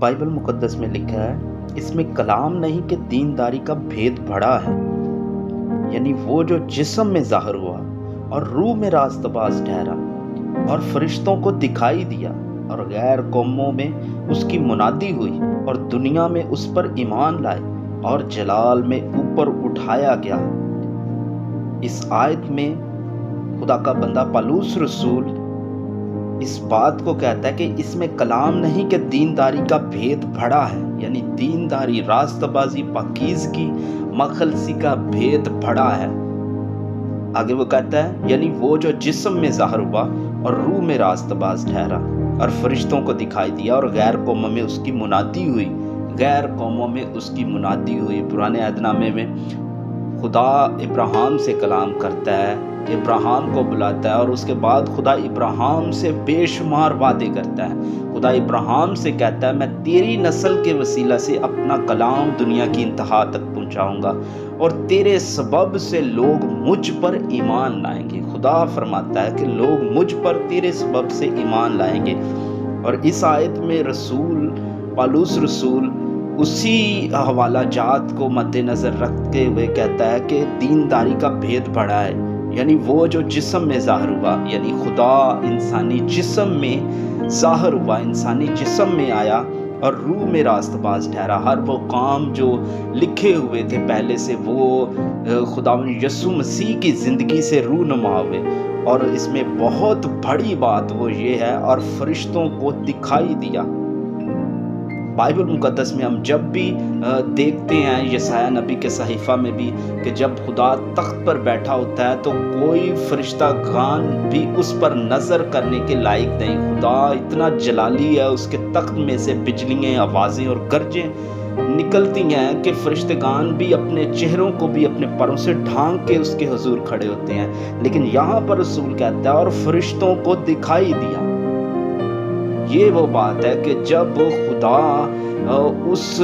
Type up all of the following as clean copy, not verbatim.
Bible مقدس میں لکھا ہے، اس میں کلام نہیں کہ دینداری کا بھید بڑا ہے، یعنی وہ جو جسم میں ظاہر ہوا اور روح میں راست باز ٹھہرا اور فرشتوں کو دکھائی دیا اور غیر قوموں میں اس کی منادی ہوئی اور دنیا میں اس پر ایمان لائے اور جلال میں اوپر اٹھایا گیا۔ اس آیت میں خدا کا بندہ پالوس رسول اس بات کو کہتا ہے کہ اس میں کلام نہیں کہ دینداری کا بھید بڑا ہے، یعنی دینداری، راست بازی، پاکیزگی، مخلصی کا بھید بڑا ہے۔ آگے وہ کہتا ہے یعنی وہ جو جسم میں ظاہر ہوا اور روح میں راست باز ٹھہرا اور فرشتوں کو دکھائی دیا اور غیر قوموں میں اس کی منادی ہوئی۔ غیر قوموں میں اس کی منادی ہوئی۔ پرانے عہد نامے میں خدا ابراہیم سے کلام کرتا ہے، ابراہیم کو بلاتا ہے اور اس کے بعد خدا ابراہیم سے بے شمار وعدے کرتا ہے۔ خدا ابراہیم سے کہتا ہے میں تیری نسل کے وسیلہ سے اپنا کلام دنیا کی انتہا تک پہنچاؤں گا اور تیرے سبب سے لوگ مجھ پر ایمان لائیں گے۔ خدا فرماتا ہے کہ لوگ مجھ پر تیرے سبب سے ایمان لائیں گے۔ اور اس آیت میں رسول پالوس رسول اسی حوالہ جات کو مد نظر رکھتے ہوئے کہتا ہے کہ دینداری کا بھید بڑا ہے، یعنی وہ جو جسم میں ظاہر ہوا، یعنی خدا انسانی جسم میں ظاہر ہوا، انسانی جسم میں آیا اور روح میں راست باز ٹھہرا۔ ہر وہ کام جو لکھے ہوئے تھے پہلے سے وہ خدا یسوع مسیح کی زندگی سے رونما ہوئے، اور اس میں بہت بڑی بات وہ یہ ہے اور فرشتوں کو دکھائی دیا۔ بائبل مقدس میں ہم جب بھی دیکھتے ہیں یسایہ نبی کے صحیفہ میں بھی کہ جب خدا تخت پر بیٹھا ہوتا ہے تو کوئی فرشتہ گان بھی اس پر نظر کرنے کے لائق نہیں۔ خدا اتنا جلالی ہے، اس کے تخت میں سے بجلیاں، آوازیں اور گرجیں نکلتی ہیں کہ فرشتگان بھی اپنے چہروں کو بھی اپنے پروں سے ڈھانک کے اس کے حضور کھڑے ہوتے ہیں۔ لیکن یہاں پر رسول کہتا ہے اور فرشتوں کو دکھائی دیا۔ یہ وہ بات ہے کہ جب خدا اس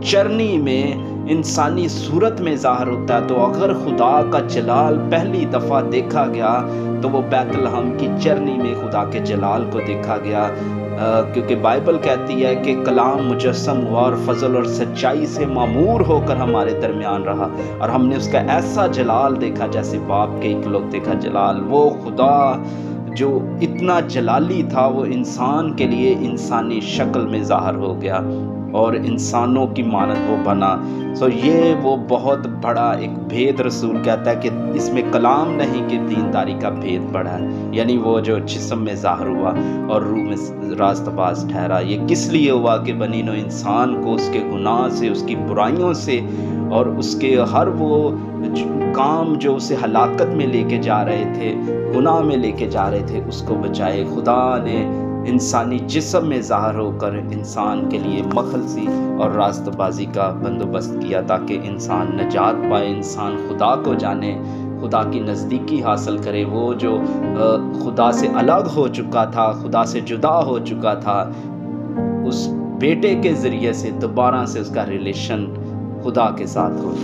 چرنی میں انسانی صورت میں ظاہر ہوتا ہے تو اگر خدا کا جلال پہلی دفعہ دیکھا گیا تو وہ بیت لحم کی چرنی میں خدا کے جلال کو دیکھا گیا، کیونکہ بائبل کہتی ہے کہ کلام مجسم ہوا اور فضل اور سچائی سے معمور ہو کر ہمارے درمیان رہا، اور ہم نے اس کا ایسا جلال دیکھا جیسے باپ کے اکلوتے کا جلال۔ وہ خدا جو اتنا جلالی تھا وہ انسان کے لیے انسانی شکل میں ظاہر ہو گیا اور انسانوں کی مانند وہ بنا۔ یہ وہ بہت بڑا ایک بھید رسول کہتا ہے کہ اس میں کلام نہیں کہ دینداری کا بھید بڑا ہے، یعنی وہ جو جسم میں ظاہر ہوا اور روح میں راست باز ٹھہرا۔ یہ کس لیے ہوا کہ بنی نوع انسان کو اس کے گناہ سے، اس کی برائیوں سے اور اس کے ہر وہ کام جو اسے ہلاکت میں لے کے جا رہے تھے، گناہ میں لے کے جا رہے تھے، اس کو بچائے۔ خدا نے انسانی جسم میں ظاہر ہو کر انسان کے لیے مخلصی اور راست بازی کا بندوبست کیا تاکہ انسان نجات پائے، انسان خدا کو جانے، خدا کی نزدیکی حاصل کرے۔ وہ جو خدا سے الگ ہو چکا تھا، خدا سے جدا ہو چکا تھا، اس بیٹے کے ذریعے سے دوبارہ سے اس کا ریلیشن خدا کے ساتھ ہو۔